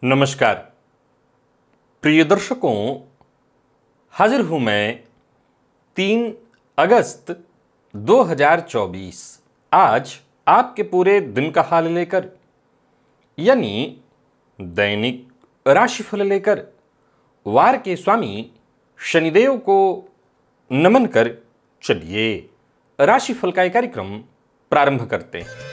नमस्कार प्रिय दर्शकों, हाजिर हूं मैं 3 अगस्त 2024 आज आपके पूरे दिन का हाल लेकर, यानी दैनिक राशिफल लेकर वार के स्वामी शनिदेव को नमन कर चलिए राशिफल का एक कार्यक्रम प्रारंभ करते हैं।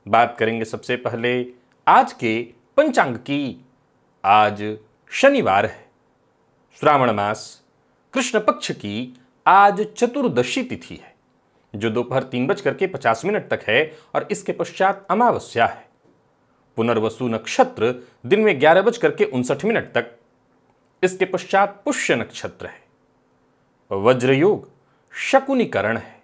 बात करेंगे सबसे पहले आज के पंचांग की। आज शनिवार है, श्रावण मास कृष्ण पक्ष की आज चतुर्दशी तिथि है जो दोपहर 3:50 तक है और इसके पश्चात अमावस्या है। पुनर्वसु नक्षत्र दिन में 11:59 तक, इसके पश्चात पुष्य नक्षत्र है। वज्र योग शकुनीकरण है।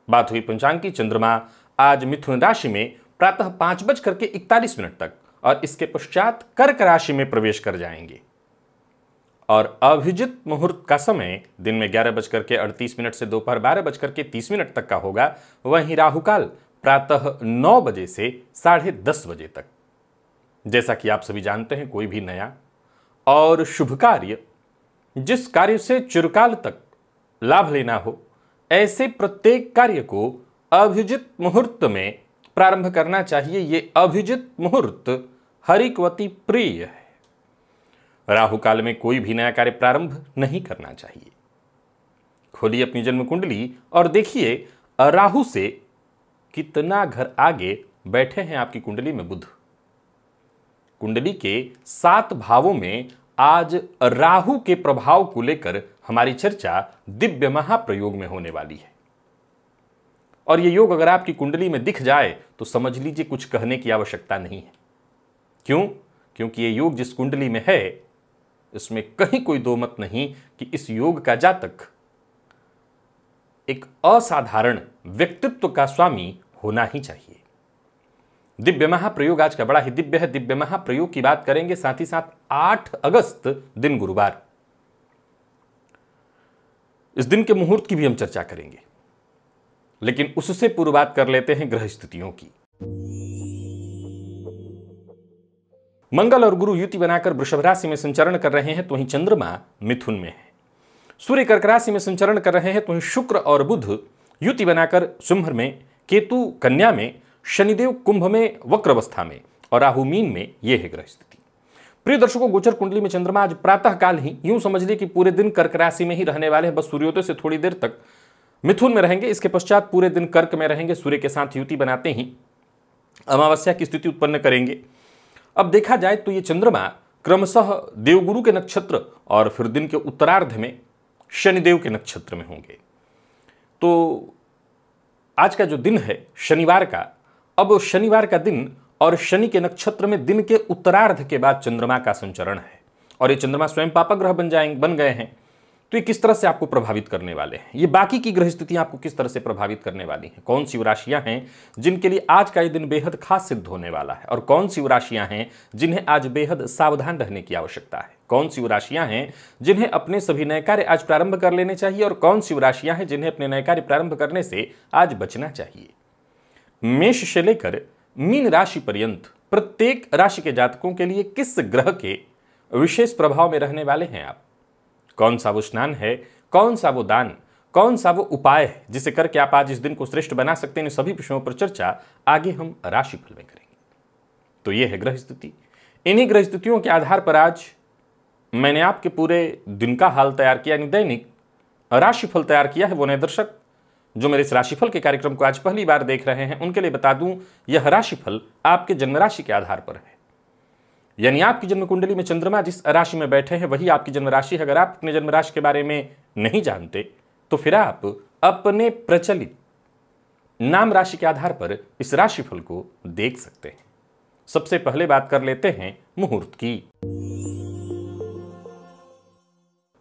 बात हुई पंचांग की। चंद्रमा आज मिथुन राशि में प्रातः 5:41 तक और इसके पश्चात कर्क राशि में प्रवेश कर जाएंगे और अभिजित मुहूर्त का समय दिन में 11:38 से दोपहर 12:30 तक का होगा। वहीं राहुकाल प्रातः 9 बजे से 10:30 बजे तक। जैसा कि आप सभी जानते हैं, कोई भी नया और शुभ कार्य, जिस कार्य से चिरकाल तक लाभ लेना हो, ऐसे प्रत्येक कार्य को अभिजित मुहूर्त में प्रारंभ करना चाहिए। ये अभिजित मुहूर्त हरिकवती प्रिय है। राहु काल में कोई भी नया कार्य प्रारंभ नहीं करना चाहिए। खोलिए अपनी जन्म कुंडली और देखिए राहु से कितना घर आगे बैठे हैं आपकी कुंडली में बुध। कुंडली के 7 भावों में आज राहु के प्रभाव को लेकर हमारी चर्चा दिव्य महाप्रयोग में होने वाली है। और ये योग अगर आपकी कुंडली में दिख जाए तो समझ लीजिए कुछ कहने की आवश्यकता नहीं है। क्यों? क्योंकि ये योग जिस कुंडली में है, इसमें कहीं कोई दो मत नहीं कि इस योग का जातक एक असाधारण व्यक्तित्व का स्वामी होना ही चाहिए। दिव्य महाप्रयोग आज का बड़ा ही दिव्य है। दिव्य महाप्रयोग की बात करेंगे, साथ ही साथ 8 अगस्त दिन गुरुवार, इस दिन के मुहूर्त की भी हम चर्चा करेंगे, लेकिन उससे पूर्व बात कर लेते हैं ग्रह स्थितियों की। मंगल और गुरु युति बनाकर वृषभ राशि में संचरण कर रहे हैं, तो वहीं चंद्रमा मिथुन में है। सूर्य कर्क राशि में संचरण कर रहे हैं, तो वहीं शुक्र और बुध युति बनाकर सिंह में, केतु कन्या में, शनिदेव कुंभ में वक्र अवस्था में और राहु मीन में। यह है ग्रह स्थिति। प्रिय दर्शकों, गोचर कुंडली में चंद्रमा आज प्रातः काल ही, यूं समझ लीजिए कि पूरे दिन कर्क राशि में ही रहने वाले हैं। बस सूर्योदय से थोड़ी देर तक मिथुन में रहेंगे, इसके पश्चात पूरे दिन कर्क में रहेंगे। सूर्य के साथ युति बनाते ही अमावस्या की स्थिति उत्पन्न करेंगे। अब देखा जाए तो ये चंद्रमा क्रमशः देवगुरु के नक्षत्र और फिर दिन के उत्तरार्ध में शनिदेव के नक्षत्र में होंगे। तो आज का जो दिन है शनिवार का, अब शनिवार का दिन और शनि के नक्षत्र में दिन के उत्तरार्ध के बाद चंद्रमा का संचरण है और ये चंद्रमा स्वयं पापक ग्रह बन गए हैं। तो ये किस तरह से आपको प्रभावित करने वाले हैं, ये बाकी की ग्रह स्थितियां आपको किस तरह से प्रभावित करने वाली हैं, कौन सी राशियां हैं जिनके लिए आज का ये दिन बेहद खास सिद्ध होने वाला है और कौन सी राशियां हैं जिन्हें आज बेहद सावधान रहने की आवश्यकता है, कौन सी राशियां हैं जिन्हें अपने सभी नए कार्य आज प्रारंभ कर लेने चाहिए और कौन सी राशियां हैं जिन्हें अपने नए कार्य प्रारंभ करने से आज बचना चाहिए। मेष से लेकर मीन राशि पर्यंत प्रत्येक राशि के जातकों के लिए किस ग्रह के विशेष प्रभाव में रहने वाले हैं आप, कौन सा वो स्नान है, कौन सा वो दान, कौन सा वो उपाय है जिसे करके आप आज इस दिन को श्रेष्ठ बना सकते हैं, इन सभी विषयों पर चर्चा आगे हम राशिफल में करेंगे। तो ये है ग्रह स्थिति। इन्हीं ग्रह स्थितियों के आधार पर आज मैंने आपके पूरे दिन का हाल तैयार किया, यानी दैनिक राशिफल तैयार किया है। वो नए दर्शक जो मेरे इस राशिफल के कार्यक्रम को आज पहली बार देख रहे हैं उनके लिए बता दूं, यह राशिफल आपके जन्म राशि के आधार पर है। यानी आपकी जन्म कुंडली में चंद्रमा जिस राशि में बैठे हैं वही आपकी जन्म राशि है। अगर आप अपने जन्म राशि के बारे में नहीं जानते तो फिर आप अपने प्रचलित नाम राशि के आधार पर इस राशिफल को देख सकते हैं। सबसे पहले बात कर लेते हैं मुहूर्त की।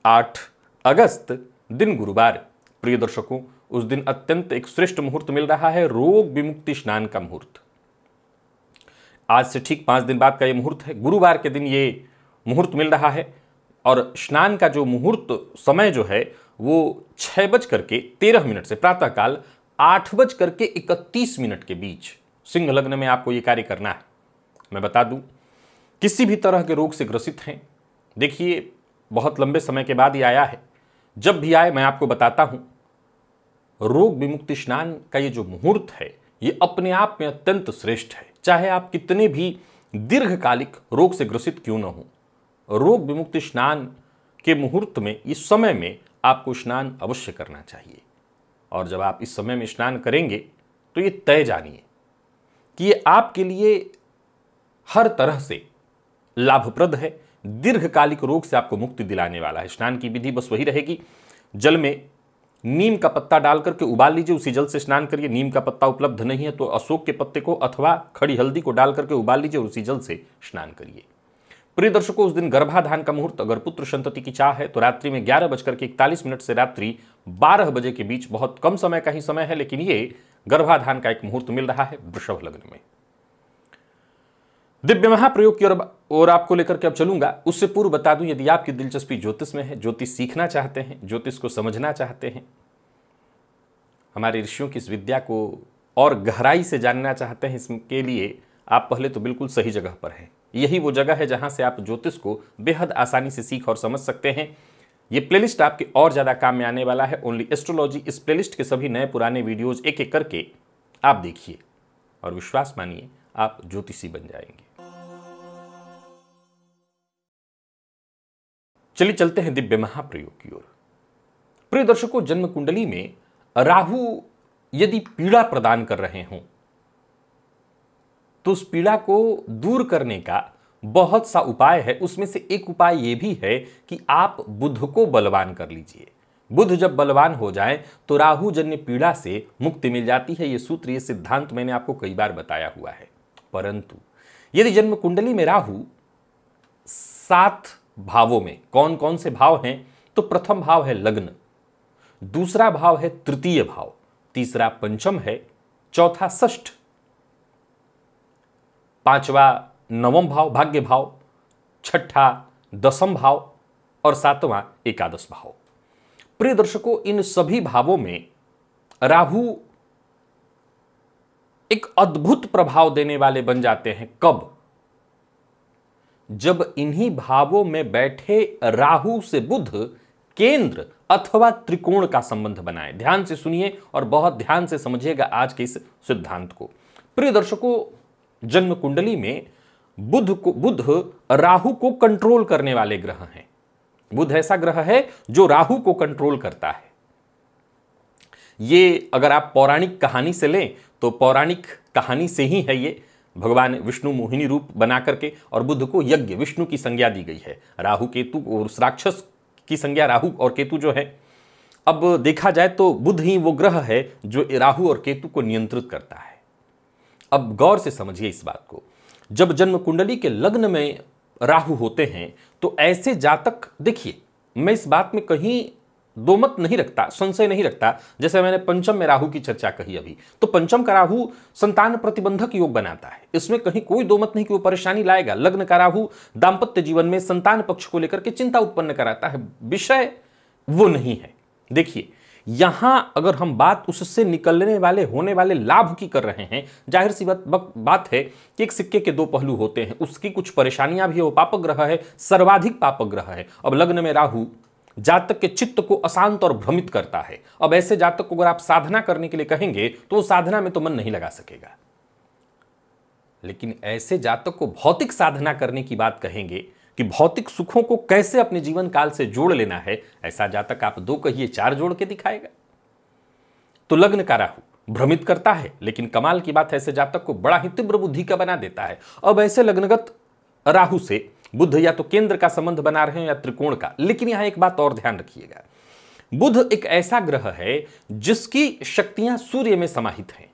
8 अगस्त दिन गुरुवार। प्रिय दर्शकों, उस दिन अत्यंत एक श्रेष्ठ मुहूर्त मिल रहा है, रोग विमुक्ति स्नान का मुहूर्त। आज से ठीक 5 दिन बाद का यह मुहूर्त है। गुरुवार के दिन ये मुहूर्त मिल रहा है और स्नान का जो मुहूर्त समय जो है वो 6:13 से प्रातःकाल 8:31 के बीच सिंह लग्न में आपको ये कार्य करना है। मैं बता दूं, किसी भी तरह के रोग से ग्रसित हैं, देखिए बहुत लंबे समय के बाद ये आया है, जब भी आए मैं आपको बताता हूं, रोग विमुक्ति स्नान का ये जो मुहूर्त है ये अपने आप में अत्यंत श्रेष्ठ है। चाहे आप कितने भी दीर्घकालिक रोग से ग्रसित क्यों न हो, रोग विमुक्ति स्नान के मुहूर्त में, इस समय में आपको स्नान अवश्य करना चाहिए। और जब आप इस समय में स्नान करेंगे तो ये तय जानिए कि ये आपके लिए हर तरह से लाभप्रद है, दीर्घकालिक रोग से आपको मुक्ति दिलाने वाला है। स्नान की विधि बस वही रहेगी, जल में नीम का पत्ता डाल करके उबाल लीजिए, उसी जल से स्नान करिए। नीम का पत्ता उपलब्ध नहीं है तो अशोक के पत्ते को अथवा खड़ी हल्दी को डाल करके उबाल लीजिए और उसी जल से स्नान करिए। प्रिय दर्शकों, उस दिन गर्भाधान का मुहूर्त, अगर पुत्र संतति की चाह है तो रात्रि में 11:41 से रात्रि 12 बजे के बीच, बहुत कम समय का ही समय है, लेकिन ये गर्भाधान का एक मुहूर्त मिल रहा है वृषभ लग्न में। दिव्य महाप्रयोग की ओर आपको लेकर के अब चलूंगा। उससे पूर्व बता दूं, यदि आपकी दिलचस्पी ज्योतिष में है, ज्योतिष सीखना चाहते हैं, ज्योतिष को समझना चाहते हैं, हमारे ऋषियों की इस विद्या को और गहराई से जानना चाहते हैं, इसके लिए आप पहले तो बिल्कुल सही जगह पर हैं। यही वो जगह है जहां से आप ज्योतिष को बेहद आसानी से सीख और समझ सकते हैं। ये प्लेलिस्ट आपके और ज्यादा काम में आने वाला है, ओनली एस्ट्रोलॉजी। इस प्लेलिस्ट के सभी नए पुराने वीडियोज एक एक करके आप देखिए और विश्वास मानिए आप ज्योतिषी बन जाएंगे। चलिए चलते हैं दिव्य महाप्रयोग की ओर। प्रिय दर्शकों, जन्म कुंडली में राहु यदि पीड़ा प्रदान कर रहे हों तो उस पीड़ा को दूर करने का बहुत सा उपाय है। उसमें से एक उपाय यह भी है कि आप बुध को बलवान कर लीजिए। बुध जब बलवान हो जाए तो राहु जन्य पीड़ा से मुक्ति मिल जाती है। यह सूत्र, यह सिद्धांत मैंने आपको कई बार बताया हुआ है। परंतु यदि जन्म कुंडली में राहु 7 भावों में, कौन कौन से भाव हैं, तो प्रथम भाव है लग्न, दूसरा भाव है तृतीय भाव, तीसरा पंचम है, चौथा षष्ठ, पांचवा नवम भाव भाग्य भाव, छठा दसम भाव और सातवां एकादश भाव। प्रिय दर्शकों, इन सभी भावों में राहु एक अद्भुत प्रभाव देने वाले बन जाते हैं। कब? जब इन्हीं भावों में बैठे राहु से बुध केंद्र अथवा त्रिकोण का संबंध बनाए। ध्यान से सुनिए और बहुत ध्यान से समझिएगा आज के इस सिद्धांत को। प्रिय दर्शकों, जन्म कुंडली में बुध राहु को कंट्रोल करने वाले ग्रह हैं। बुध ऐसा ग्रह है जो राहु को कंट्रोल करता है। ये अगर आप पौराणिक कहानी से लें तो पौराणिक कहानी से ही है ये। भगवान विष्णु मोहिनी रूप बना करके और बुध को यज्ञ, विष्णु की संज्ञा दी गई है। राहु केतु और उस राक्षस की संज्ञा राहु और केतु जो है। अब देखा जाए तो बुध ही वो ग्रह है जो राहु और केतु को नियंत्रित करता है। अब गौर से समझिए इस बात को। जब जन्म कुंडली के लग्न में राहु होते हैं तो ऐसे जातक, देखिए मैं इस बात में कहीं दो मत नहीं रखता, संशय नहीं रखता। जैसे मैंने पंचम में राहु की चर्चा कही अभी, तो पंचम का राहु संतान प्रतिबंधक योग बनाता है। इसमें कहीं कोई दो मत नहीं कि वो परेशानी लाएगा। लग्न का राहु दांपत्य जीवन में संतान पक्ष को लेकर के चिंता उत्पन्न कराता है, विषय वो नहीं है। देखिए यहां अगर हम बात उससे निकलने वाले होने वाले लाभ की कर रहे हैं, जाहिर सी बात है कि एक सिक्के के दो पहलू होते हैं। उसकी कुछ परेशानियां भी है, वो पापक ग्रह है, सर्वाधिक पापक ग्रह है। अब लग्न में राहु जातक के चित्त को अशांत और भ्रमित करता है। अब ऐसे जातक को अगर आप साधना करने के लिए कहेंगे तो वो साधना में तो मन नहीं लगा सकेगा। लेकिन ऐसे जातक को भौतिक साधना करने की बात कहेंगे कि भौतिक सुखों को कैसे अपने जीवन काल से जोड़ लेना है, ऐसा जातक आप 2 कहिए 4 जोड़ के दिखाएगा। तो लग्न का राहु भ्रमित करता है, लेकिन कमाल की बात है ऐसे जातक को बड़ा ही तीव्र बुद्धि का बना देता है। अब ऐसे लग्नगत राहु से बुध या तो केंद्र का संबंध बना रहे हो या त्रिकोण का, लेकिन यहां एक बात और ध्यान रखिएगा, बुध एक ऐसा ग्रह है जिसकी शक्तियां सूर्य में समाहित हैं।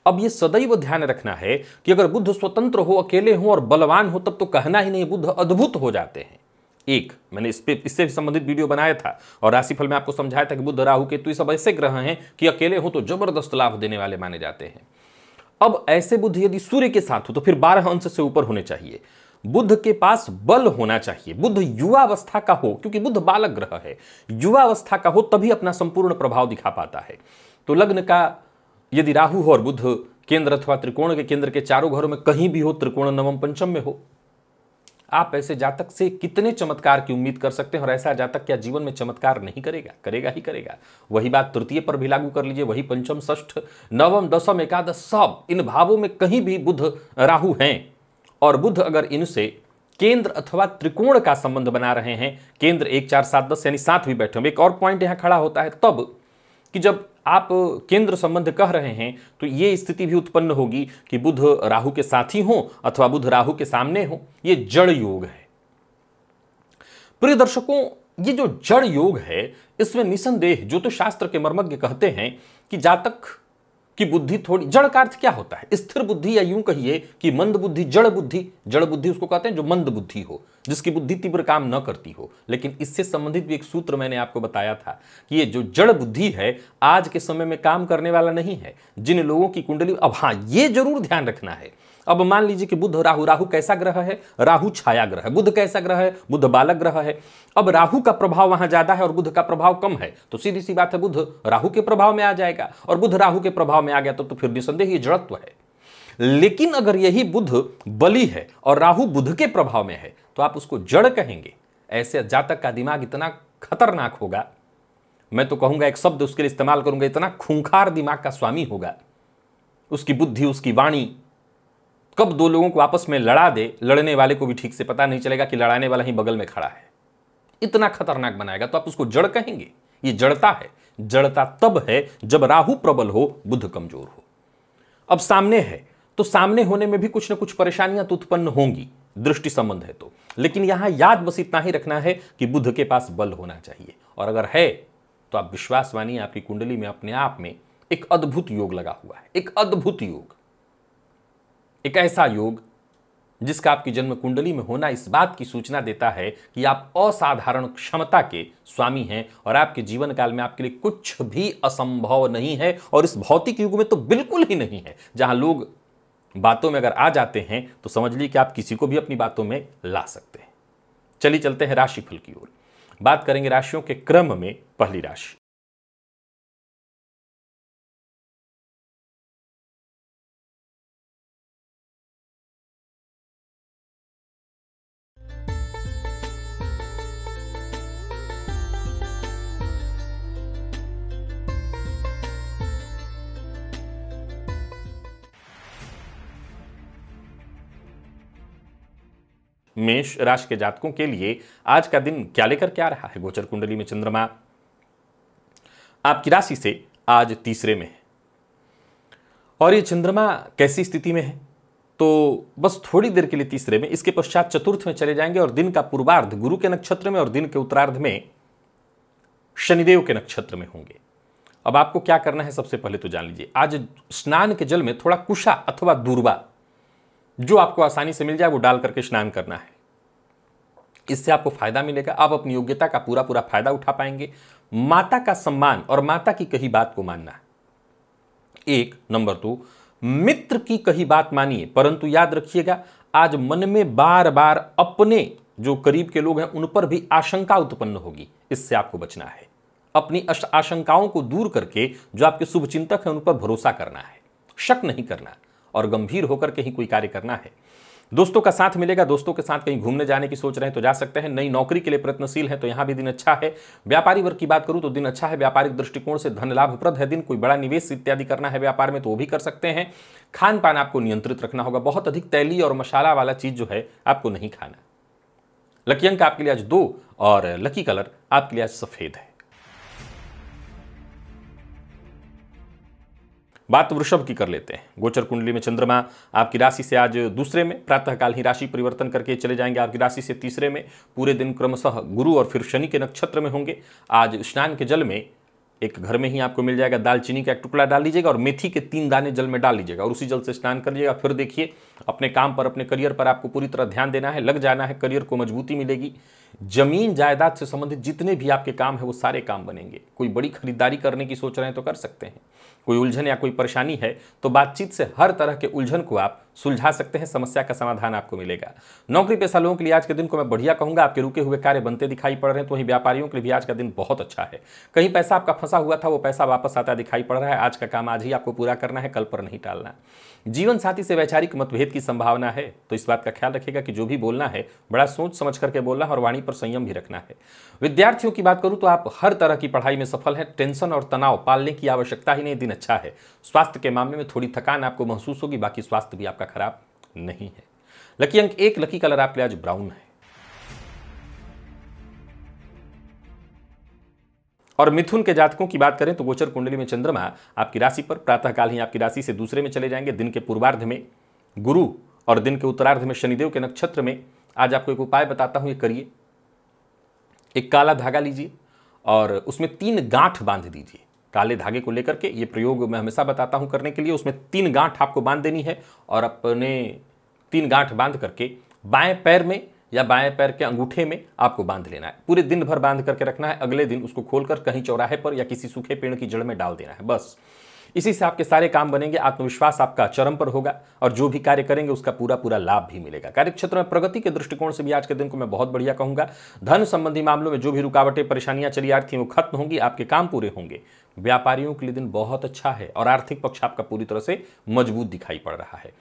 अब यह सदैव ध्यान रखना है कि अगर बुध स्वतंत्र हो, अकेले हो और बलवान हो, तब तो कहना ही नहीं, बुध अद्भुत हो जाते हैं। एक मैंने इससे संबंधित वीडियो बनाया था और राशिफल में आपको समझाया था कि बुध राहु केतु ये सब ऐसे ग्रह हैं कि अकेले हो तो जबरदस्त लाभ देने वाले माने जाते हैं। अब ऐसे बुध यदि सूर्य के साथ हो तो फिर 12 अंश से ऊपर होने चाहिए। बुध के पास बल होना चाहिए, बुध युवावस्था का हो, क्योंकि बुध बालक ग्रह है, युवावस्था का हो तभी अपना संपूर्ण प्रभाव दिखा पाता है। तो लग्न का यदि राहु हो और बुध केंद्र अथवा त्रिकोण के केंद्र के चारों घरों में कहीं भी हो, त्रिकोण नवम पंचम में हो, आप ऐसे जातक से कितने चमत्कार की उम्मीद कर सकते हैं। और ऐसा जातक क्या जीवन में चमत्कार नहीं करेगा? करेगा ही करेगा। वही बात तृतीय पर भी लागू कर लीजिए, वही पंचम, षष्ठ, नवम, दसम, एकादश, सब इन भावों में कहीं भी बुध राहु हैं और बुध अगर इनसे केंद्र अथवा त्रिकोण का संबंध बना रहे हैं, केंद्र 1 4 7 10 यानी 7 भी बैठे होंगे। एक और पॉइंट यहां खड़ा होता है तब कि जब आप केंद्र संबंध कह रहे हैं तो यह स्थिति भी उत्पन्न होगी कि बुध राहु के साथी हो अथवा बुध राहु के सामने हो। यह जड़ योग है। प्रिय दर्शकों, ये जो जड़ योग है इसमें निसंदेह ज्योतिष शास्त्र के मर्मज्ञ कहते हैं कि जातक की बुद्धि थोड़ी, जड़ का अर्थ क्या होता है? स्थिर बुद्धि, या यूं कहिए कि मंद बुद्धि, जड़ बुद्धि। जड़ बुद्धि उसको कहते हैं जो मंद बुद्धि हो, जिसकी बुद्धि तीव्र काम न करती हो। लेकिन इससे संबंधित भी एक सूत्र मैंने आपको बताया था कि ये जो जड़ बुद्धि है आज के समय में काम करने वाला नहीं है। जिन लोगों की कुंडली, अब हाँ ये जरूर ध्यान रखना है, अब मान लीजिए कि बुध राहु, राहु कैसा ग्रह है? राहु छाया ग्रह है। बुध कैसा ग्रह है? बुध बालक ग्रह है। अब राहु का प्रभाव वहां ज्यादा है और बुध का प्रभाव कम है, तो सीधी सी बात है बुध राहु के प्रभाव में आ जाएगा। और बुध राहु के प्रभाव में आ गया तो फिर निसंदेह ये जड़त्व है। लेकिन अगर यही बुध बली है और राहु बुध के प्रभाव में है तो आप उसको जड़ कहेंगे। ऐसे जातक का दिमाग इतना खतरनाक होगा, मैं तो कहूंगा एक शब्द उसके लिए इस्तेमाल करूंगा, इतना खूंखार दिमाग का स्वामी होगा। उसकी बुद्धि, उसकी वाणी कब दो लोगों को आपस में लड़ा दे, लड़ने वाले को भी ठीक से पता नहीं चलेगा कि लड़ाने वाला ही बगल में खड़ा है। इतना खतरनाक बनाएगा, तो आप उसको जड़ कहेंगे। ये जड़ता है। जड़ता तब है जब राहु प्रबल हो, बुध कमजोर हो। अब सामने है तो सामने होने में भी कुछ ना कुछ परेशानियां तो उत्पन्न होंगी, दृष्टि संबंध है तो। लेकिन यहां याद बस इतना ही रखना है कि बुध के पास बल होना चाहिए। और अगर है तो आप विश्वास मानिए, आपकी कुंडली में अपने आप में एक अद्भुत योग लगा हुआ है। एक अद्भुत योग, एक ऐसा योग जिसका आपकी जन्म कुंडली में होना इस बात की सूचना देता है कि आप असाधारण क्षमता के स्वामी हैं और आपके जीवन काल में आपके लिए कुछ भी असंभव नहीं है। और इस भौतिक युग में तो बिल्कुल ही नहीं है। जहां लोग बातों में अगर आ जाते हैं तो समझ लीजिए कि आप किसी को भी अपनी बातों में ला सकते हैं। चलिए चलते हैं राशिफल की ओर। बात करेंगे राशियों के क्रम में। पहली राशि मेष राशि के जातकों के लिए आज का दिन क्या लेकर के आ रहा है? गोचर कुंडली में चंद्रमा आपकी राशि से आज तीसरे में है और ये चंद्रमा कैसी स्थिति में है? तो बस थोड़ी देर के लिए तीसरे में, इसके पश्चात चतुर्थ में चले जाएंगे और दिन का पूर्वार्ध गुरु के नक्षत्र में और दिन के उत्तरार्ध में शनिदेव के नक्षत्र में होंगे। अब आपको क्या करना है सबसे पहले तो जान लीजिए। आज स्नान के जल में थोड़ा कुशा अथवा दूर्वा जो आपको आसानी से मिल जाए वो डाल करके स्नान करना है। इससे आपको फायदा मिलेगा, आप अपनी योग्यता का पूरा पूरा फायदा उठा पाएंगे। माता का सम्मान और माता की कही बात को मानना है। एक नंबर 2, मित्र की कही बात मानिए, परंतु याद रखिएगा आज मन में बार बार अपने जो करीब के लोग हैं उन पर भी आशंका उत्पन्न होगी। इससे आपको बचना है। अपनी आशंकाओं को दूर करके जो आपके शुभचिंतक हैं उन पर भरोसा करना है, शक नहीं करना और गंभीर होकर के ही कोई कार्य करना है। दोस्तों का साथ मिलेगा, दोस्तों के साथ कहीं घूमने जाने की सोच रहे हैं तो जा सकते हैं। नई नौकरी के लिए प्रयत्नशील है तो यहां भी दिन अच्छा है। व्यापारी वर्ग की बात करूं तो दिन अच्छा है, व्यापारिक दृष्टिकोण से धन लाभप्रद है दिन। कोई बड़ा निवेश इत्यादि करना है व्यापार में तो वो भी कर सकते हैं। खान पान आपको नियंत्रित रखना होगा, बहुत अधिक तैलीय और मसाला वाला चीज जो है आपको नहीं खाना। लकी अंक आपके लिए आज 2 और लकी कलर आपके लिए आज सफेद है। बात वृषभ की कर लेते हैं। गोचर कुंडली में चंद्रमा आपकी राशि से आज दूसरे में, प्रातःकाल ही राशि परिवर्तन करके चले जाएंगे आपकी राशि से तीसरे में। पूरे दिन क्रमशः गुरु और फिर शनि के नक्षत्र में होंगे। आज स्नान के जल में एक घर में ही आपको मिल जाएगा दालचीनी का एक टुकड़ा डाल लीजिएगा और मेथी के 3 दाने जल में डाल लीजिएगा और उसी जल से स्नान कर लीजिएगा। फिर देखिए अपने काम पर, अपने करियर पर आपको पूरी तरह ध्यान देना है, लग जाना है, करियर को मजबूती मिलेगी। जमीन जायदाद से संबंधित जितने भी आपके काम है वो सारे काम बनेंगे। कोई बड़ी खरीदारी करने की सोच रहे हैं तो कर सकते हैं। कोई उलझन या कोई परेशानी है तो बातचीत से हर तरह के उलझन को आप सुलझा सकते हैं, समस्या का समाधान आपको मिलेगा। नौकरी पेशा लोगों के लिए आज के दिन को मैं बढ़िया कहूंगा। आपके रुके हुए कार्य बनते दिखाई पड़ रहे हैं, तो वहीं व्यापारियों के लिए भी आज का दिन बहुत अच्छा है। कहीं पैसा आपका फंसा हुआ था वो पैसा वापस आता दिखाई पड़ रहा है। आज का काम आज ही आपको पूरा करना है, कल पर नहीं टालना। जीवन साथी से वैचारिक मतभेद की संभावना है, तो इस बात का ख्याल रखिएगा कि जो भी बोलना है बड़ा सोच समझ करके बोलना है और वाणी पर संयम भी रखना है। विद्यार्थियों की बात करूं तो आप हर तरह की पढ़ाई में सफल हैं। टेंशन और तनाव पालने की आवश्यकता ही नहीं, दिन अच्छा है। स्वास्थ्य के मामले में थोड़ी थकान आपको महसूस होगी, बाकी स्वास्थ्य भी आपका खराब नहीं है। लकी अंक 1, लकी कलर आपके लिए आज ब्राउन है। और मिथुन के जातकों की बात करें तो गोचर कुंडली में चंद्रमा आपकी राशि पर, प्रातःकाल ही आपकी राशि से दूसरे में चले जाएंगे। दिन के पूर्वार्ध में गुरु और दिन के उत्तरार्ध में शनिदेव के नक्षत्र में। आज आपको एक उपाय बताता हूं, ये करिए। एक काला धागा लीजिए और उसमें 3 गांठ बांध दीजिए। काले धागे को लेकर के ये प्रयोग मैं हमेशा बताता हूं करने के लिए। उसमें 3 गांठ आपको बांध देनी है और अपने 3 गांठ बांध करके बाएं पैर में या बाएं पैर के अंगूठे में आपको बांध लेना है। पूरे दिन भर बांध करके रखना है। अगले दिन उसको खोलकर कहीं चौराहे पर या किसी सूखे पेड़ की जड़ में डाल देना है। बस इसी से आपके सारे काम बनेंगे। आत्मविश्वास आपका चरम पर होगा और जो भी कार्य करेंगे उसका पूरा पूरा लाभ भी मिलेगा। कार्यक्षेत्र में प्रगति के दृष्टिकोण से भी आज के दिन को मैं बहुत बढ़िया कहूंगा। धन संबंधी मामलों में जो भी रुकावटें परेशानियां चली आ रही थी वो खत्म होंगी, आपके काम पूरे होंगे। व्यापारियों के लिए दिन बहुत अच्छा है और आर्थिक पक्ष आपका पूरी तरह से मजबूत दिखाई पड़ रहा है।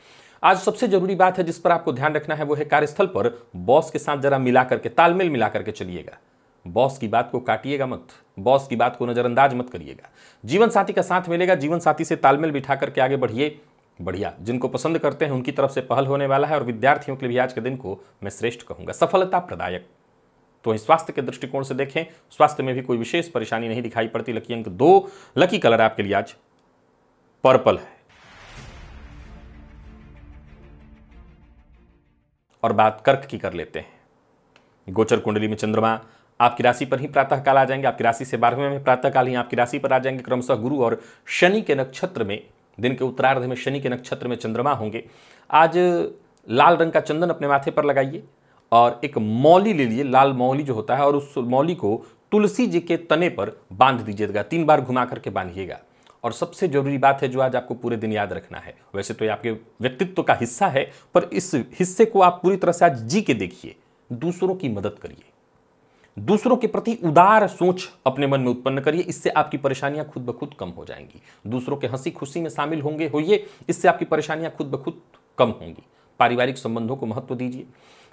आज सबसे जरूरी बात है जिस पर आपको ध्यान रखना है वो है कार्यस्थल पर बॉस के साथ जरा मिला करके, तालमेल मिला करके चलिएगा। बॉस की बात को काटिएगा मत, बॉस की बात को नजरअंदाज मत करिएगा। जीवन साथी का साथ मिलेगा, जीवन साथी से तालमेल बिठा करके आगे बढ़िए। बढ़िया, जिनको पसंद करते हैं उनकी तरफ से पहल होने वाला है और विद्यार्थियों के लिए भी आज के दिन को मैं श्रेष्ठ कहूंगा, सफलता प्रदायक। तो वहीं स्वास्थ्य के दृष्टिकोण से देखें, स्वास्थ्य में भी कोई विशेष परेशानी नहीं दिखाई पड़ती। लकी अंक 2, लकी कलर आपके लिए आज पर्पल है। और बात कर्क की कर लेते हैं। गोचर कुंडली में चंद्रमा आपकी राशि पर ही प्रातःकाल आ जाएंगे। आपकी राशि से 12वें में प्रातःकाल ही आपकी राशि पर आ जाएंगे। क्रमशः गुरु और शनि के नक्षत्र में, दिन के उत्तरार्ध में शनि के नक्षत्र में चंद्रमा होंगे। आज लाल रंग का चंदन अपने माथे पर लगाइए और एक मौली ले लीजिए, लाल मौली जो होता है, और उस मौली को तुलसी जी के तने पर बांध दीजिएगा। 3 बार घुमा करके बांधिएगा। और सबसे जरूरी बात है जो आज आपको पूरे दिन याद रखना है, वैसे तो ये आपके व्यक्तित्व का हिस्सा है, पर इस हिस्से को आप पूरी तरह से आज जी के देखिए। दूसरों की मदद करिए, दूसरों के प्रति उदार सोच अपने मन में उत्पन्न करिए। इससे आपकी परेशानियां खुद ब खुद कम हो जाएंगी। दूसरों के हंसी खुशी में शामिल होइए, इससे आपकी परेशानियां खुद ब खुद कम होंगी। पारिवारिक संबंधों को महत्व दीजिए।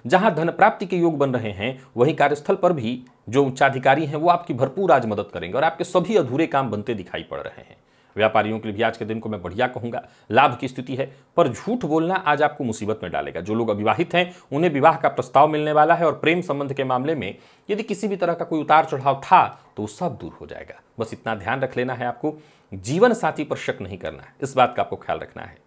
जहां धन प्राप्ति के योग बन रहे हैं वहीं कार्यस्थल पर भी जो उच्चाधिकारी हैं वो आपकी भरपूर आज मदद करेंगे और आपके सभी अधूरे काम बनते दिखाई पड़ रहे हैं। व्यापारियों के लिए भी आज के दिन को मैं बढ़िया कहूंगा, लाभ की स्थिति है, पर झूठ बोलना आज आपको मुसीबत में डालेगा। जो लोग अविवाहित हैं उन्हें विवाह का प्रस्ताव मिलने वाला है और प्रेम संबंध के मामले में यदि किसी भी तरह का कोई उतार चढ़ाव था तो वो सब दूर हो जाएगा। बस इतना ध्यान रख लेना है आपको, जीवन साथी पर शक नहीं करना है, इस बात का आपको ख्याल रखना है।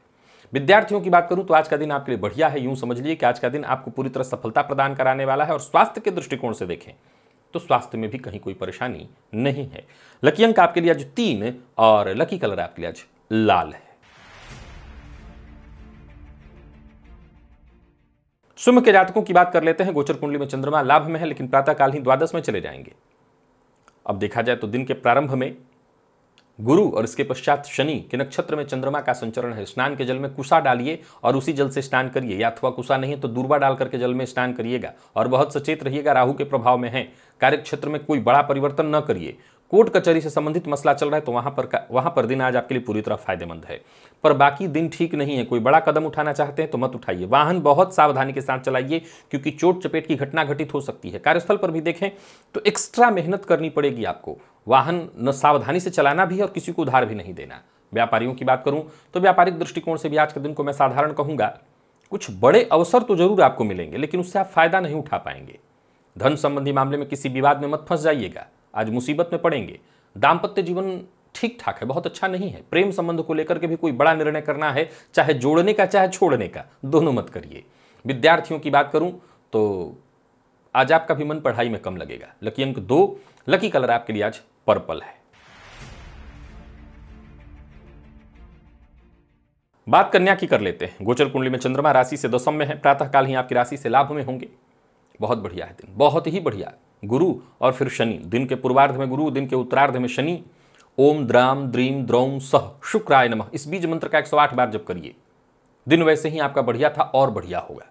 विद्यार्थियों की बात करूं तो आज का दिन आपके लिए बढ़िया है। यूं समझ लीजिए कि आज का दिन आपको पूरी तरह सफलता प्रदान कराने वाला है। और स्वास्थ्य के दृष्टिकोण से देखें तो स्वास्थ्य में भी कहीं कोई परेशानी नहीं है। लकी अंक आपके लिए आज 3 और लकी कलर आपके लिए आज लाल है। सिंह के जातकों की बात कर लेते हैं। गोचर कुंडली में चंद्रमा लाभ में है, लेकिन प्रातःकाल ही द्वादश में चले जाएंगे। अब देखा जाए तो दिन के प्रारंभ में गुरु और इसके पश्चात शनि के नक्षत्र में चंद्रमा का संचरण है। स्नान के जल में कुसा डालिए और उसी जल से स्नान करिए, या अथवा कुसा नहीं है तो दूर्वा डाल करके जल में स्नान करिएगा। और बहुत सचेत रहिएगा, राहु के प्रभाव में है। कार्यक्षेत्र में कोई बड़ा परिवर्तन न करिए। कोर्ट कचहरी से संबंधित मसला चल रहा है तो वहां पर दिन आज आपके लिए पूरी तरह फायदेमंद है, पर बाकी दिन ठीक नहीं है। कोई बड़ा कदम उठाना चाहते हैं तो मत उठाइए। वाहन बहुत सावधानी के साथ चलाइए क्योंकि चोट चपेट की घटना घटित हो सकती है। कार्यस्थल पर भी देखें तो एक्स्ट्रा मेहनत करनी पड़ेगी आपको। वाहन न सावधानी से चलाना भी है और किसी को उधार भी नहीं देना। व्यापारियों की बात करूं तो व्यापारिक दृष्टिकोण से भी आज के दिन को मैं साधारण कहूंगा। कुछ बड़े अवसर तो जरूर आपको मिलेंगे लेकिन उससे आप फायदा नहीं उठा पाएंगे। धन संबंधी मामले में किसी विवाद में मत फंस जाइएगा, आज मुसीबत में पड़ेंगे। दाम्पत्य जीवन ठीक ठाक है, बहुत अच्छा नहीं है। प्रेम संबंध को लेकर के भी कोई बड़ा निर्णय करना है, चाहे जोड़ने का चाहे छोड़ने का, दोनों मत करिए। विद्यार्थियों की बात करूं तो आज आपका भी मन पढ़ाई में कम लगेगा। लकी अंक 2, लकी कलर आपके लिए आज पर्पल है। बात कन्या की कर लेते हैं। गोचर कुंडली में चंद्रमा राशि से दशम में है, प्रातःकाल ही आपकी राशि से लाभ में होंगे। बहुत बढ़िया है दिन, बहुत ही बढ़िया। गुरु और फिर शनि, दिन के पूर्वार्ध में गुरु, दिन के उत्तरार्ध में शनि। ओम द्राम द्रीम द्रौम सह शुक्राय नमः, इस बीज मंत्र का 108 बार जप करिए। दिन वैसे ही आपका बढ़िया था और बढ़िया होगा।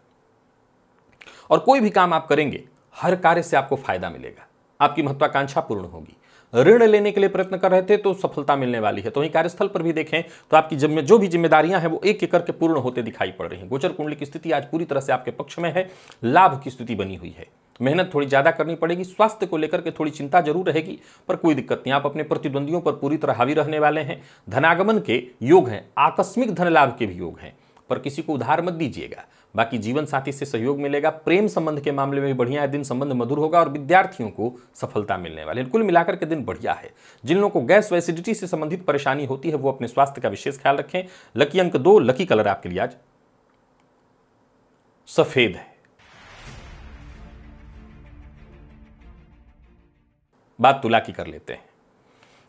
और कोई भी काम आप करेंगे, हर कार्य से आपको फायदा मिलेगा, आपकी महत्वाकांक्षा पूर्ण होगी। ऋण लेने के लिए प्रयत्न कर रहे थे तो सफलता मिलने वाली है। तो वहीं कार्यस्थल पर भी देखें तो आपकी जो भी जिम्मेदारियां हैं वो एक एक करके पूर्ण होते दिखाई पड़ रही हैं। गोचर कुंडली की स्थिति आज पूरी तरह से आपके पक्ष में है, लाभ की स्थिति बनी हुई है। मेहनत थोड़ी ज्यादा करनी पड़ेगी, स्वास्थ्य को लेकर के थोड़ी चिंता जरूर रहेगी, पर कोई दिक्कत नहीं। आप अपने प्रतिद्वंदियों पर पूरी तरह हावी रहने वाले हैं। धनागमन के योग हैं, आकस्मिक धन लाभ के भी योग हैं, पर किसी को उधार मत दीजिएगा। बाकी जीवन साथी से सहयोग मिलेगा। प्रेम संबंध के मामले में भी बढ़िया है दिन, संबंध मधुर होगा और विद्यार्थियों को सफलता मिलने वाली है। कुल मिलाकर के दिन बढ़िया है। जिन लोगों को गैस व एसिडिटी से संबंधित परेशानी होती है वो अपने स्वास्थ्य का विशेष ख्याल रखें। लकी अंक 2, लकी कलर आपके लिए आज सफेद है। बात तुला की कर लेते हैं।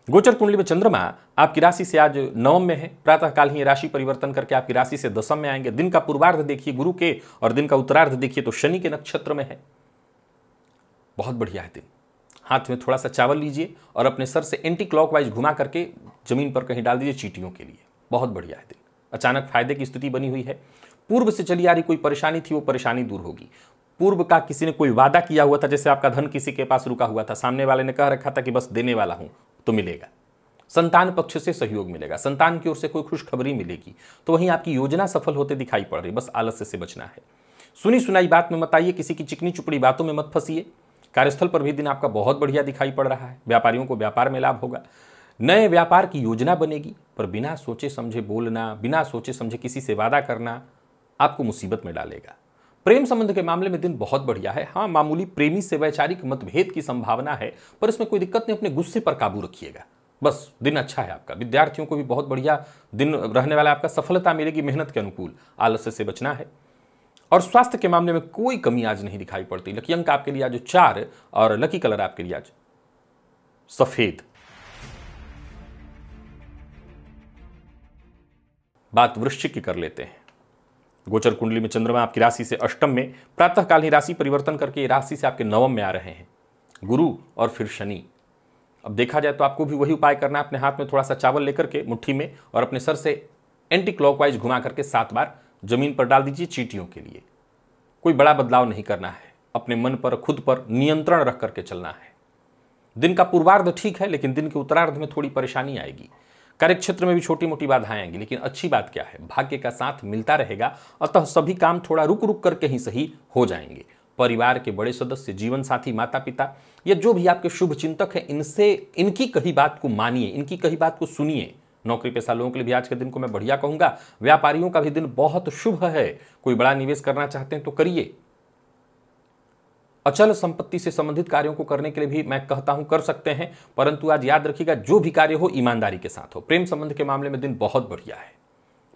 गोचर कुंडली में चंद्रमा आपकी राशि से आज नवम में है, प्रातःकाल ही राशि परिवर्तन करके आपकी राशि से दशम में आएंगे। दिन का पूर्वार्ध देखिए गुरु के और दिन का उत्तरार्ध देखिए तो शनि के नक्षत्र में है। बहुत बढ़िया है दिन। हाथ में थोड़ा सा चावल लीजिए और अपने सर से एंटी क्लॉकवाइज घुमा करके जमीन पर कहीं डाल दीजिए चींटियों के लिए। बहुत बढ़िया है दिन। अचानक फायदे की स्थिति बनी हुई है। पूर्व से चली आ रही कोई परेशानी थी वो परेशानी दूर होगी। पूर्व का किसी ने कोई वादा किया हुआ था, जैसे आपका धन किसी के पास रुका हुआ था, सामने वाले ने कह रखा था कि बस देने वाला हूं, तो मिलेगा। संतान पक्ष से सहयोग मिलेगा, संतान की ओर से कोई खुशखबरी मिलेगी। तो वहीं आपकी योजना सफल होते दिखाई पड़ रही, बस आलस्य से बचना है। सुनी सुनाई बात में मत आइए, किसी की चिकनी चुपड़ी बातों में मत फंसिए। कार्यस्थल पर भी दिन आपका बहुत बढ़िया दिखाई पड़ रहा है। व्यापारियों को व्यापार में लाभ होगा। नए व्यापार की योजना बनेगी, पर बिना सोचे समझे बोलना, बिना सोचे समझे किसी से वादा करना आपको मुसीबत में डालेगा। प्रेम संबंध के मामले में दिन बहुत बढ़िया है। हाँ, मामूली प्रेमी से वैचारिक मतभेद की संभावना है, पर इसमें कोई दिक्कत नहीं। अपने गुस्से पर काबू रखिएगा, बस दिन अच्छा है आपका। विद्यार्थियों को भी बहुत बढ़िया दिन रहने वाला, आपका सफलता मिलेगी मेहनत के अनुकूल। आलस्य से बचना है। और स्वास्थ्य के मामले में कोई कमी आज नहीं दिखाई पड़ती। लकी अंक आपके लिए आज 4 और लकी कलर आपके लिए आज सफेद। बात वृश्चिक की कर लेते हैं। गोचर कुंडली में चंद्रमा आपकी राशि से अष्टम में, प्रातःकाल ही राशि परिवर्तन करके राशि से आपके नवम में आ रहे हैं गुरु और फिर शनि। अब देखा जाए तो आपको भी वही उपाय करना है। अपने हाथ में थोड़ा सा चावल लेकर के मुट्ठी में और अपने सर से एंटी क्लॉकवाइज घुमा करके 7 बार जमीन पर डाल दीजिए चींटियों के लिए। कोई बड़ा बदलाव नहीं करना है, अपने मन पर खुद पर नियंत्रण रख करके चलना है। दिन का पूर्वार्ध ठीक है, लेकिन दिन के उत्तरार्ध में थोड़ी परेशानी आएगी। कार्यक्षेत्र में भी छोटी मोटी बाधाएं आएंगी, लेकिन अच्छी बात क्या है, भाग्य का साथ मिलता रहेगा। अतः सभी काम थोड़ा रुक रुक करके ही सही हो जाएंगे। परिवार के बड़े सदस्य, जीवन साथी, माता पिता या जो भी आपके शुभ चिंतक हैं, इनसे इनकी कही बात को मानिए, इनकी कही बात को सुनिए। नौकरी पेशा लोगों के लिए भी आज के दिन को मैं बढ़िया कहूंगा। व्यापारियों का भी दिन बहुत शुभ है। कोई बड़ा निवेश करना चाहते हैं तो करिए। अचल संपत्ति से संबंधित कार्यों को करने के लिए भी मैं कहता हूं कर सकते हैं, परंतु आज याद रखिएगा जो भी कार्य हो ईमानदारी के साथ हो। प्रेम संबंध के मामले में दिन बहुत बढ़िया है।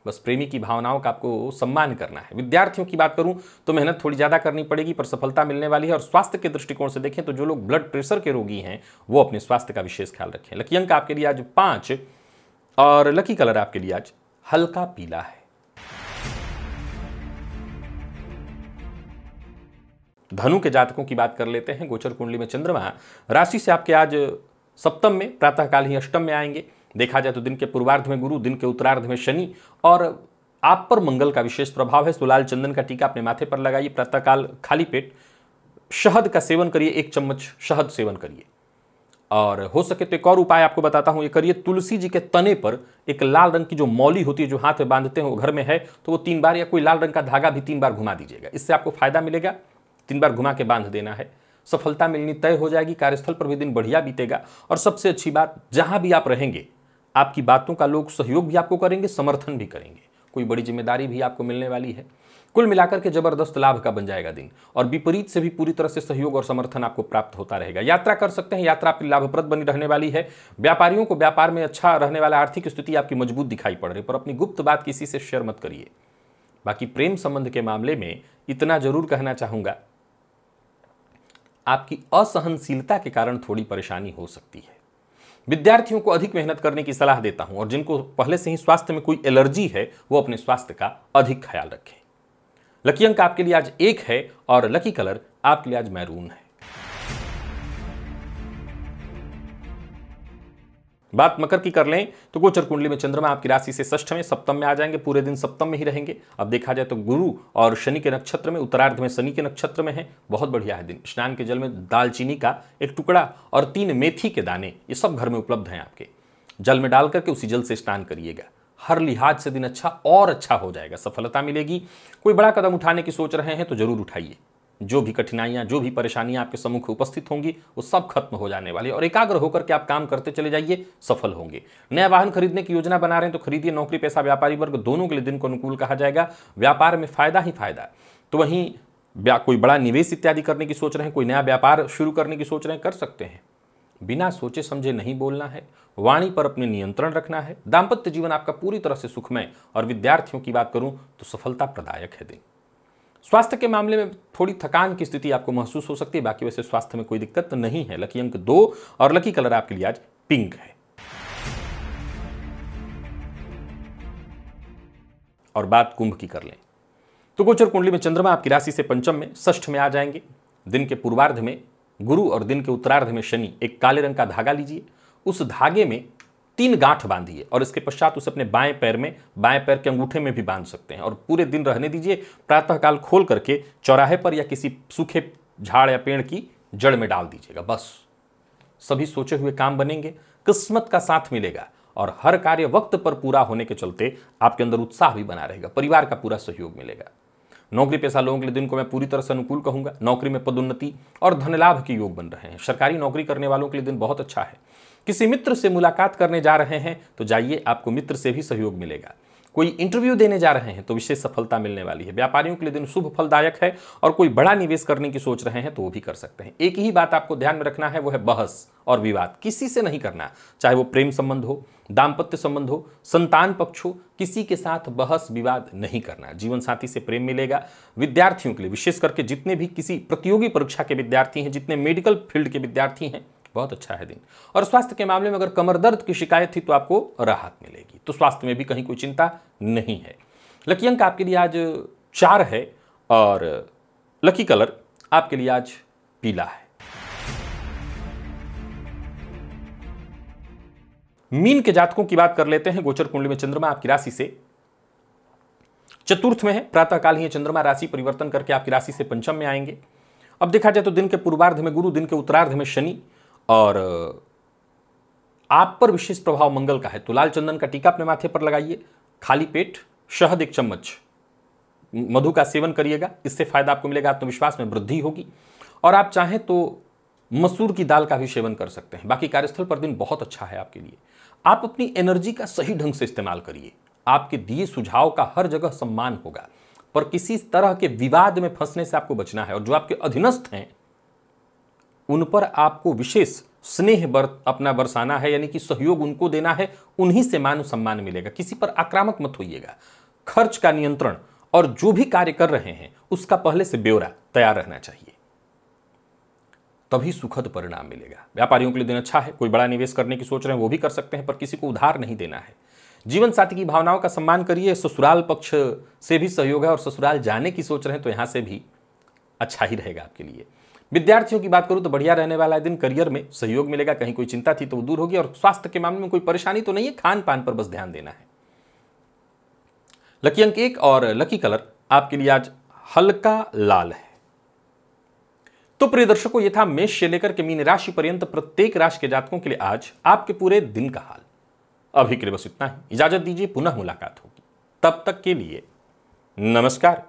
बस प्रेमी की भावनाओं का आपको सम्मान करना है। विद्यार्थियों की बात करूं तो मेहनत थोड़ी ज्यादा करनी पड़ेगी, पर सफलता मिलने वाली है। और स्वास्थ्य के दृष्टिकोण से देखें तो जो लोग ब्लड प्रेशर के रोगी हैं वो अपने स्वास्थ्य का विशेष ख्याल रखें। लकी अंक आपके लिए आज 5 और लकी कलर आपके लिए आज हल्का पीला है। धनु के जातकों की बात कर लेते हैं। गोचर कुंडली में चंद्रमा राशि से आपके आज सप्तम में, प्रातःकाल ही अष्टम में आएंगे। देखा जाए तो दिन के पूर्वार्ध में गुरु, दिन के उत्तरार्ध में शनि और आप पर मंगल का विशेष प्रभाव है। तो लाल चंदन का टीका अपने माथे पर लगाइए। प्रातःकाल खाली पेट शहद का सेवन करिए, 1 चम्मच शहद सेवन करिए। और हो सके तो एक और उपाय आपको बताता हूं, ये करिए। तुलसी जी के तने पर एक लाल रंग की जो मौली होती है, जो हाथ में बांधते हैं, वो घर में है तो वो 3 बार, या कोई लाल रंग का धागा भी 3 बार घुमा दीजिएगा। इससे आपको फायदा मिलेगा। 3 बार घुमा के बांध देना है, सफलता मिलनी तय हो जाएगी। कार्यस्थल पर भी दिन बढ़िया बीतेगा। और सबसे अच्छी बात, जहां भी आप रहेंगे आपकी बातों का लोग सहयोग भी आपको करेंगे, समर्थन भी करेंगे। कोई बड़ी जिम्मेदारी भी आपको मिलने वाली है। कुल मिलाकर के जबरदस्त लाभ का बन जाएगा दिन, और विपरीत से भी पूरी तरह से सहयोग और समर्थन आपको प्राप्त होता रहेगा। यात्रा कर सकते हैं, यात्रा आपकी लाभप्रद बनी रहने वाली है। व्यापारियों को व्यापार में अच्छा रहने वाला, आर्थिक स्थिति आपकी मजबूत दिखाई पड़ रही, पर अपनी गुप्त बात किसी से शेयर मत करिए। बाकी प्रेम संबंध के मामले में इतना जरूर कहना चाहूंगा, आपकी असहनशीलता के कारण थोड़ी परेशानी हो सकती है। विद्यार्थियों को अधिक मेहनत करने की सलाह देता हूं, और जिनको पहले से ही स्वास्थ्य में कोई एलर्जी है वो अपने स्वास्थ्य का अधिक ख्याल रखें। लकी अंक आपके लिए आज 1 है, और लकी कलर आपके लिए आज मैरून है। बात मकर की कर लें तो गोचर कुंडली में चंद्रमा आपकी राशि से षष्ठ में, सप्तम में आ जाएंगे, पूरे दिन सप्तम में ही रहेंगे। अब देखा जाए तो गुरु और शनि के नक्षत्र में, उत्तरार्ध में शनि के नक्षत्र में है। बहुत बढ़िया है दिन। स्नान के जल में दालचीनी का एक टुकड़ा और 3 मेथी के दाने, ये सब घर में उपलब्ध हैं आपके। जल में डाल करके उसी जल से स्नान करिएगा। हर लिहाज से दिन अच्छा और अच्छा हो जाएगा, सफलता मिलेगी। कोई बड़ा कदम उठाने की सोच रहे हैं तो जरूर उठाइए। जो भी कठिनाइयां, जो भी परेशानियां आपके सम्मुख उपस्थित होंगी वो सब खत्म हो जाने वाली है, और एकाग्र होकर के आप काम करते चले जाइए, सफल होंगे। नया वाहन खरीदने की योजना बना रहे हैं तो खरीदिए। नौकरी पेशा व्यापारी वर्ग दोनों के लिए दिन को अनुकूल कहा जाएगा। व्यापार में फायदा ही फायदा। तो वहीं कोई बड़ा निवेश इत्यादि करने की सोच रहे हैं, कोई नया व्यापार शुरू करने की सोच रहे हैं, कर सकते हैं। बिना सोचे समझे नहीं बोलना है, वाणी पर अपने नियंत्रण रखना है। दाम्पत्य जीवन आपका पूरी तरह से सुखमय, और विद्यार्थियों की बात करूं तो सफलता प्रदायक है दिन। स्वास्थ्य के मामले में थोड़ी थकान की स्थिति आपको महसूस हो सकती है, बाकी वैसे स्वास्थ्य में कोई दिक्कत नहीं है। लकी अंक 2 और लकी कलर आपके लिए आज पिंक है। और बात कुंभ की कर लें तो गोचर कुंडली में चंद्रमा आपकी राशि से पंचम में, षष्ठ में आ जाएंगे। दिन के पूर्वार्ध में गुरु और दिन के उत्तरार्ध में शनि। एक काले रंग का धागा लीजिए, उस धागे में 3 गांठ बांधिए, और इसके पश्चात उसे अपने बाएं पैर में, बाएं पैर के अंगूठे में भी बांध सकते हैं, और पूरे दिन रहने दीजिए। प्रातःकाल खोल करके चौराहे पर या किसी सूखे झाड़ या पेड़ की जड़ में डाल दीजिएगा। बस सभी सोचे हुए काम बनेंगे, किस्मत का साथ मिलेगा, और हर कार्य वक्त पर पूरा होने के चलते आपके अंदर उत्साह भी बना रहेगा। परिवार का पूरा सहयोग मिलेगा। नौकरी पेशा लोगों के लिए दिन को मैं पूरी तरह से अनुकूल कहूंगा। नौकरी में पदोन्नति और धन लाभ के योग बन रहे हैं। सरकारी नौकरी करने वालों के लिए दिन बहुत अच्छा है। किसी मित्र से मुलाकात करने जा रहे हैं तो जाइए, आपको मित्र से भी सहयोग मिलेगा। कोई इंटरव्यू देने जा रहे हैं तो विशेष सफलता मिलने वाली है। व्यापारियों के लिए दिन शुभ फलदायक है, और कोई बड़ा निवेश करने की सोच रहे हैं तो वो भी कर सकते हैं। एक ही बात आपको ध्यान में रखना है, वो है बहस और विवाद किसी से नहीं करना। चाहे वो प्रेम संबंध हो, दाम्पत्य संबंध हो, संतान पक्ष हो, किसी के साथ बहस विवाद नहीं करना। जीवन साथी से प्रेम मिलेगा। विद्यार्थियों के लिए विशेष करके जितने भी किसी प्रतियोगी परीक्षा के विद्यार्थी हैं, जितने मेडिकल फील्ड के विद्यार्थी हैं, बहुत अच्छा है दिन। और स्वास्थ्य के मामले में अगर कमर दर्द की शिकायत थी तो आपको राहत मिलेगी। तो स्वास्थ्य में भी कहीं कोई चिंता नहीं है। लकी अंक आपके लिए आज 4 है, और लकी कलर आपके लिए आज पीला है। मीन के जातकों की बात कर लेते हैं। गोचर कुंडली में चंद्रमा आपकी राशि से चतुर्थ में है। प्रातःकाल ही चंद्रमा राशि परिवर्तन करके आपकी राशि से पंचम में आएंगे। अब देखा जाए तो दिन के पूर्वार्ध में गुरु, दिन के उत्तरार्ध में शनि, और आप पर विशेष प्रभाव मंगल का है। तो लाल चंदन का टीका अपने माथे पर लगाइए। खाली पेट शहद 1 चम्मच मधु का सेवन करिएगा, इससे फायदा आपको मिलेगा। आत्मविश्वास में वृद्धि होगी। और आप चाहें तो मसूर की दाल का भी सेवन कर सकते हैं। बाकी कार्यस्थल पर दिन बहुत अच्छा है आपके लिए। आप अपनी एनर्जी का सही ढंग से इस्तेमाल करिए। आपके दिए सुझाव का हर जगह सम्मान होगा, पर किसी तरह के विवाद में फंसने से आपको बचना है। और जो आपके अधीनस्थ हैं उन पर आपको विशेष स्नेह अपना बरसाना है, यानी कि सहयोग उनको देना है। उन्हीं से मान सम्मान मिलेगा। किसी पर आक्रामक मत होइएगा। खर्च का नियंत्रण, और जो भी कार्य कर रहे हैं उसका पहले से ब्यौरा तैयार रहना चाहिए, तभी सुखद परिणाम मिलेगा। व्यापारियों के लिए दिन अच्छा है। कोई बड़ा निवेश करने की सोच रहे हैं वो भी कर सकते हैं, पर किसी को उधार नहीं देना है। जीवन साथी की भावनाओं का सम्मान करिए। ससुराल पक्ष से भी सहयोग है, और ससुराल जाने की सोच रहे हैं तो यहां से भी अच्छा ही रहेगा आपके लिए। विद्यार्थियों की बात करूं तो बढ़िया रहने वाला है दिन। करियर में सहयोग मिलेगा। कहीं कोई चिंता थी तो वो दूर होगी, और स्वास्थ्य के मामले में कोई परेशानी तो नहीं है। खान पान पर बस ध्यान देना है। लकी अंक 1 और लकी कलर आपके लिए आज हल्का लाल है। तो प्रिय दर्शकों, ये था मेष से लेकर के मीन राशि पर्यंत प्रत्येक राशि के जातकों के लिए आज आपके पूरे दिन का हाल। अभी के लिए बस इतना ही। इजाजत दीजिए, पुनः मुलाकात होगी। तब तक के लिए नमस्कार।